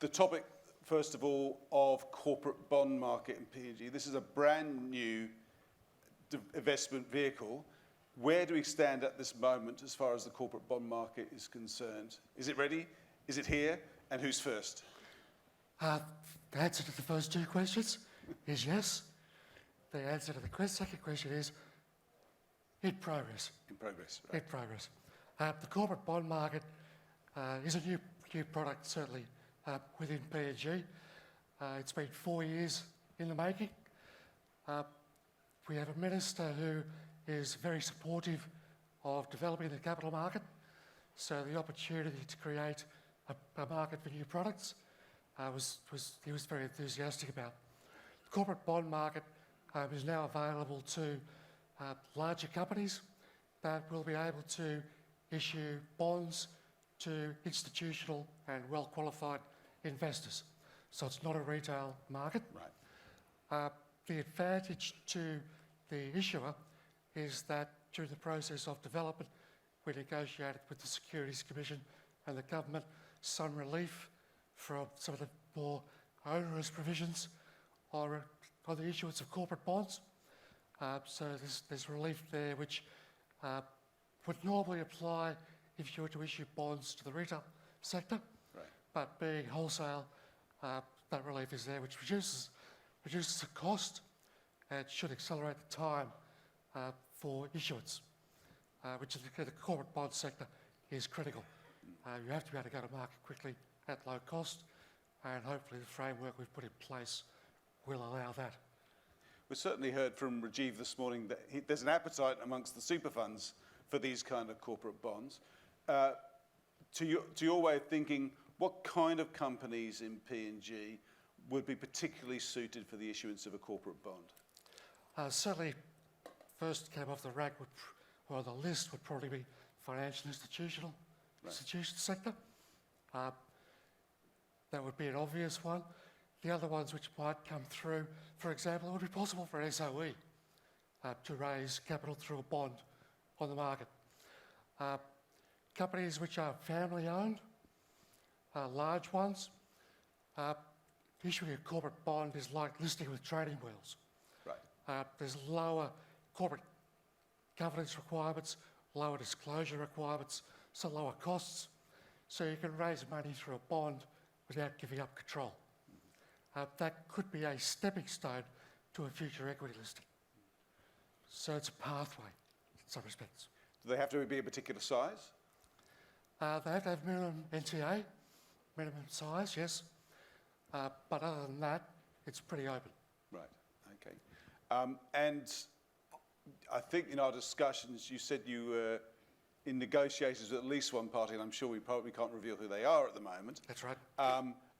the topic, first of all, of corporate bond market in PNG. This is a brand new investment vehicle. Where do we stand at this moment as far as the corporate bond market is concerned? Is it ready? Is it here? And who's first? The answer to the first two questions is yes. The answer to the second question is in progress. In progress, right. In progress. The corporate bond market is a new product, certainly, within PNG. It's been 4 years in the making. We have a minister who is very supportive of developing the capital market, so the opportunity to create a market for new products he was very enthusiastic about. The corporate bond market is now available to larger companies that will be able to issue bonds to institutional and well-qualified investors. So it's not a retail market. Right. The advantage to the issuer is that during the process of development, we negotiated with the Securities Commission and the government some relief from some of the more onerous provisions on the issuance of corporate bonds. So there's relief there which would normally apply if you were to issue bonds to the retail sector. Right. But being wholesale, that relief is there, which reduces the cost and should accelerate the time for issuance, which in the corporate bond sector is critical. You have to be able to go to market quickly at low cost, and hopefully the framework we've put in place will allow that. We certainly heard from Rajiv this morning that there's an appetite amongst the super funds for these kind of corporate bonds. To your way of thinking, what kind of companies in PNG would be particularly suited for the issuance of a corporate bond? Certainly, first came off the rank or the list would probably be financial institution sector. That would be an obvious one. The other ones which might come through, for example, it would be possible for an SOE to raise capital through a bond on the market. Companies which are family-owned, large ones, issuing a corporate bond is like listing with trading wheels. Right. There's lower corporate governance requirements, lower disclosure requirements, so lower costs. So you can raise money through a bond without giving up control. That could be a stepping stone to a future equity listing. So it's a pathway in some respects. Do they have to be a particular size? They have to have minimum NTA, minimum size, yes. But other than that, it's pretty open. Right, okay. And I think in our discussions, you said you were in negotiations with at least one party, and I'm sure we probably can't reveal who they are at the moment. That's right.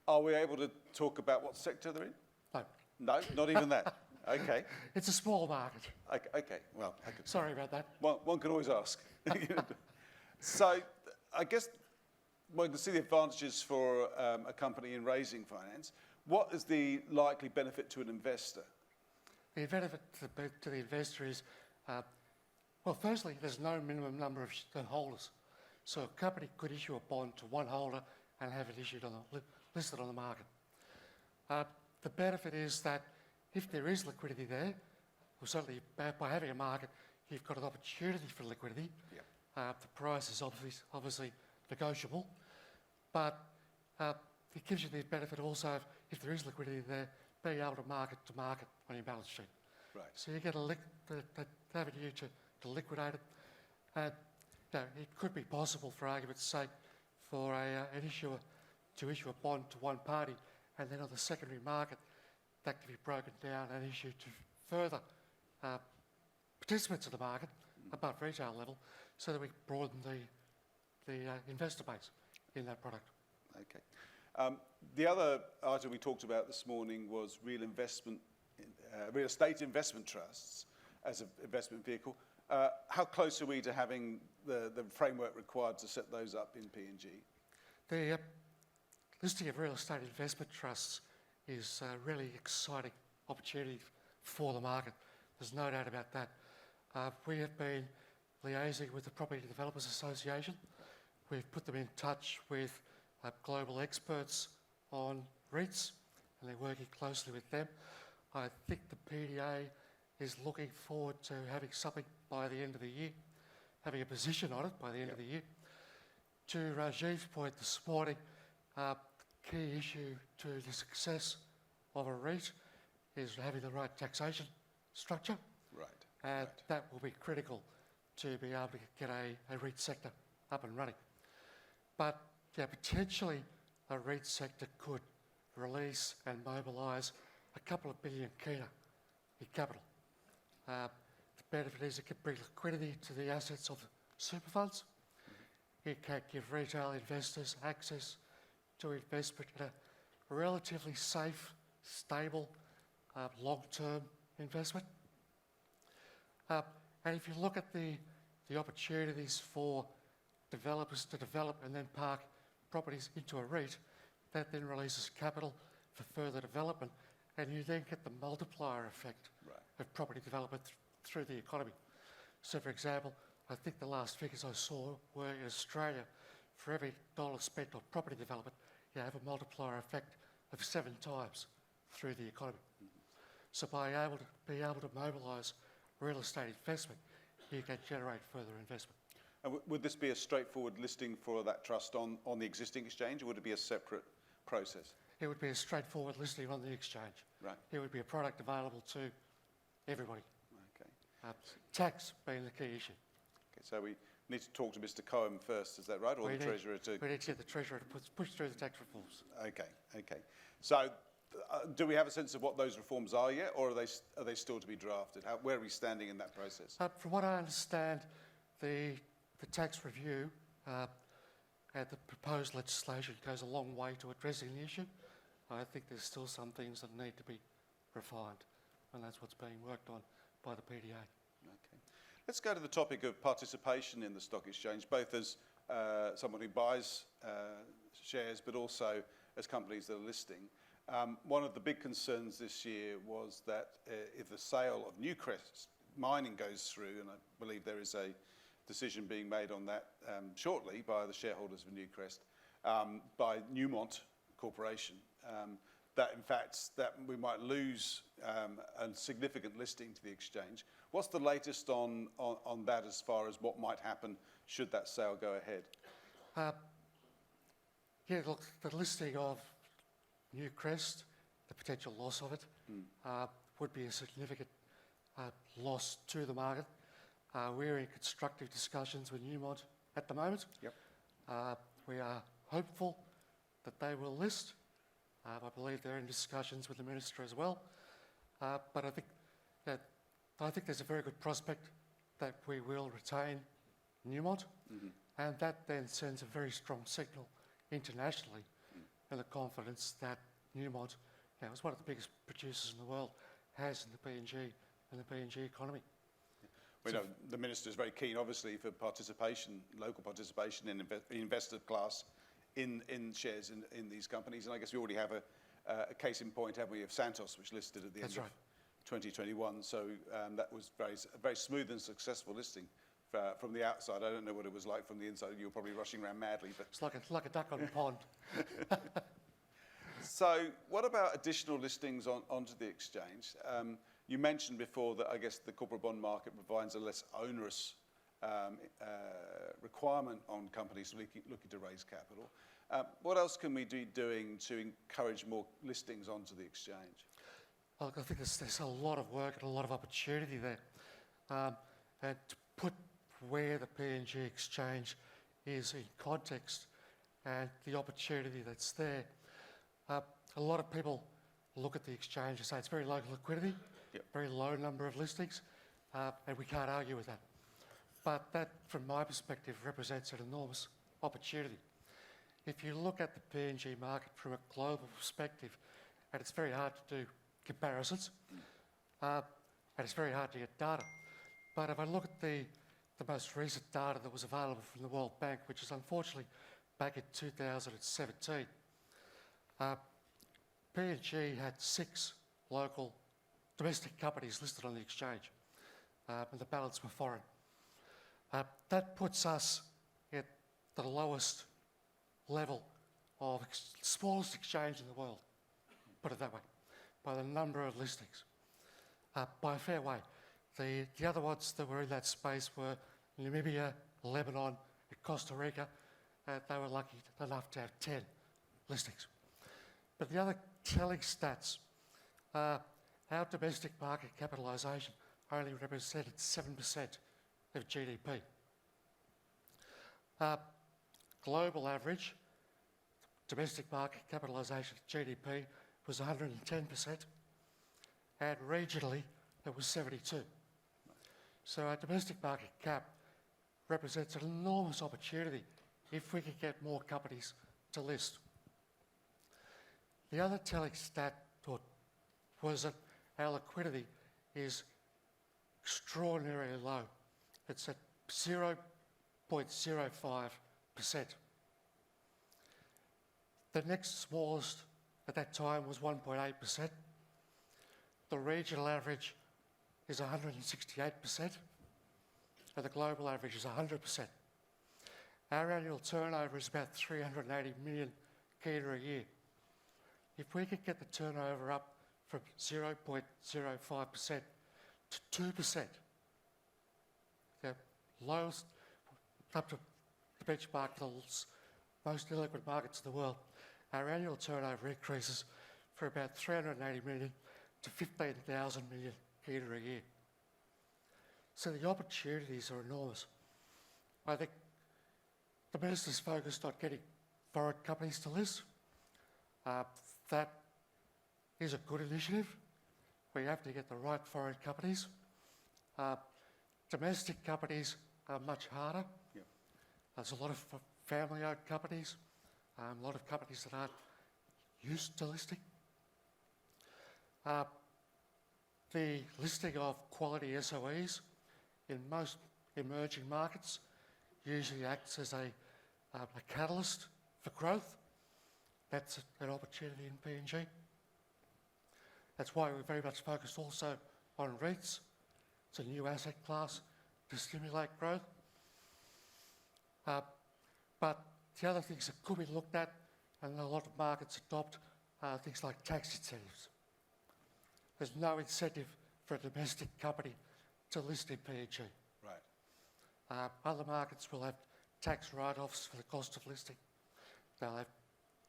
Are we able to talk about what sector they're in? No. No, not even that. Okay. It's a small market. Okay, well. Sorry about that. One could always ask. So I guess one can see the advantages for a company in raising finance. What is the likely benefit to an investor? The benefit to the investor is, well, firstly, there's no minimum number of holders. So a company could issue a bond to one holder and have it listed on the market. The benefit is that if there is liquidity there, well, certainly by having a market, you've got an opportunity for liquidity. Yep. The price is obviously negotiable, but it gives you the benefit also of, if there is liquidity there, being able to market on your balance sheet. Right. So you get an avenue to liquidate it. And it could be possible, for argument's sake, for an issuer to issue a bond to one party, and then on the secondary market, that can be broken down and issued to further participants of the market above retail level, so that we broaden the investor base in that product. Okay. The other item we talked about this morning was real estate investment trusts as an investment vehicle. How close are we to having the framework required to set those up in PNG? The listing of real estate investment trusts is a really exciting opportunity for the market. There's no doubt about that. We have been liaising with the Property Developers Association. We've put them in touch with global experts on REITs, and they're working closely with them. I think the PDA is looking forward to having something by the end of the year, having a position on it by the end of the year. To Rajiv's point this morning, the key issue to the success of a REIT is having the right taxation structure, Right. and that will be critical to be able to get a REIT sector up and running. But yeah, potentially a REIT sector could release and mobilise a couple of billion kina in capital. The benefit is it can bring liquidity to the assets of the super funds. It can give retail investors access to investment in a relatively safe, stable, long-term investment. And if you look at the opportunities for developers to develop and then park properties into a REIT, that then releases capital for further development, and you then get the multiplier effect of property development through the economy. So, for example, I think the last figures I saw were in Australia, for every dollar spent on property development, you have a multiplier effect of 7 times through the economy. So by being able to mobilise real estate investment, you can generate further investment. And would this be a straightforward listing for that trust on the existing exchange, or would it be a separate process? It would be a straightforward listing on the exchange. Right. It would be a product available to everybody. Okay. Tax being the key issue. Okay, so we need to talk to Mr. Cohen first, is that right, or the Treasurer to... We need to get the Treasurer to push through the tax reforms. Okay. So do we have a sense of what those reforms are yet, or are they still to be drafted? Where are we standing in that process? From what I understand, the tax review and the proposed legislation goes a long way to addressing the issue. I think there's still some things that need to be refined, and that's what's being worked on by the PDA. Okay. Let's go to the topic of participation in the stock exchange, both as someone who buys shares, but also as companies that are listing. One of the big concerns this year was that if the sale of Newcrest mining goes through, and I believe there is a decision being made on that shortly by the shareholders of Newcrest, by Newmont Corporation, that in fact that we might lose a significant listing to the exchange. What's the latest on that as far as what might happen should that sale go ahead? Yeah, look, the listing of Newcrest, the potential loss of it, would be a significant loss to the market. We're in constructive discussions with Newmont at the moment. Yep. We are hopeful that they will list. I believe they're in discussions with the Minister as well. But I think there's a very good prospect that we will retain Newmont, and that then sends a very strong signal internationally and the confidence that Newmont, as one of the biggest producers in the world, has in the PNG and the PNG economy. We know the Minister is very keen, obviously, for participation, local participation in investor class in shares in these companies. And I guess we already have a case in point, haven't we, of Santos, which listed at the end of 2021. So that was a very smooth and successful listing from the outside. I don't know what it was like from the inside. You were probably rushing around madly. But it's like a duck on a pond. So what about additional listings onto the exchange? You mentioned before that I guess the corporate bond market provides a less onerous requirement on companies looking to raise capital. What else can we be doing to encourage more listings onto the exchange? Look, I think there's a lot of work and a lot of opportunity there. And to put where the PNG exchange is in context and the opportunity that's there, a lot of people look at the exchange and say it's very low liquidity, very low number of listings, and we can't argue with that. But that, from my perspective, represents an enormous opportunity. If you look at the PNG market from a global perspective, and it's very hard to do comparisons, and it's very hard to get data. But if I look at the most recent data that was available from the World Bank, which is unfortunately back in 2017, PNG had 6 local domestic companies listed on the exchange, and the balance were foreign. That puts us at the lowest level of smallest exchange in the world, put it that way, by the number of listings, by a fair way. The other ones that were in that space were Namibia, Lebanon, and Costa Rica. They were lucky enough to have 10 listings. But the other telling stats, our domestic market capitalisation only represented 7% of GDP. Global average domestic market capitalisation of GDP was 110%, and regionally it was 72%. So our domestic market cap represents an enormous opportunity if we could get more companies to list. The other telling stat was that our liquidity is extraordinarily low. It's at 0.05%. The next smallest at that time was 1.8%. The regional average is 168%, and the global average is 100%. Our annual turnover is about 380 million kina a year. If we could get the turnover up from 0.05% to 2%, the lowest up to the benchmark levels, most illiquid markets in the world, our annual turnover increases from about 380 million to 15,000 million kina a year. So the opportunities are enormous. I think the minister's focused on getting foreign companies to list. That is a good initiative. We have to get the right foreign companies. Domestic companies are much harder. Yep. There's a lot of family-owned companies, a lot of companies that aren't used to listing. The listing of quality SOEs in most emerging markets usually acts as a catalyst for growth. That's an opportunity in PNG. That's why we're very much focused also on REITs. It's a new asset class to stimulate growth. But the other things that could be looked at, and a lot of markets adopt, are things like tax incentives. There's no incentive for a domestic company to list in PNG. Right. Other markets will have tax write-offs for the cost of listing. They'll have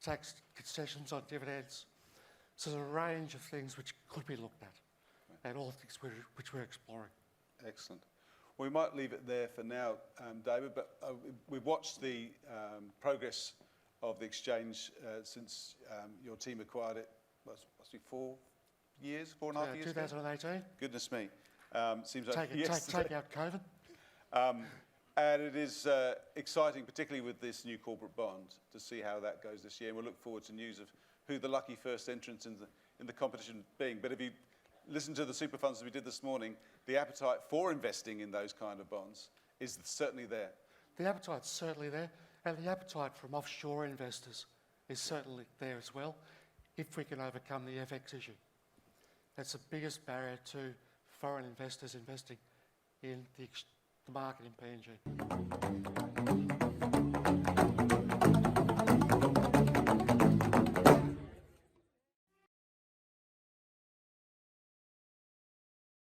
tax concessions on dividends. So there's a range of things which could be looked at, and all things which we're exploring. Excellent. We might leave it there for now, David, but we've watched the progress of the exchange since your team acquired it, must be 4 years, 4.5 years 2018. ago? Goodness me. Seems like Take out COVID. And it is exciting, particularly with this new corporate bond, to see how that goes this year. And we'll look forward to news of who the lucky first entrants in the competition being. But if you listen to the super funds that we did this morning, the appetite for investing in those kind of bonds is certainly there. The appetite's certainly there, and the appetite from offshore investors is certainly there as well, if we can overcome the FX issue. That's the biggest barrier to foreign investors investing in the market in PNG.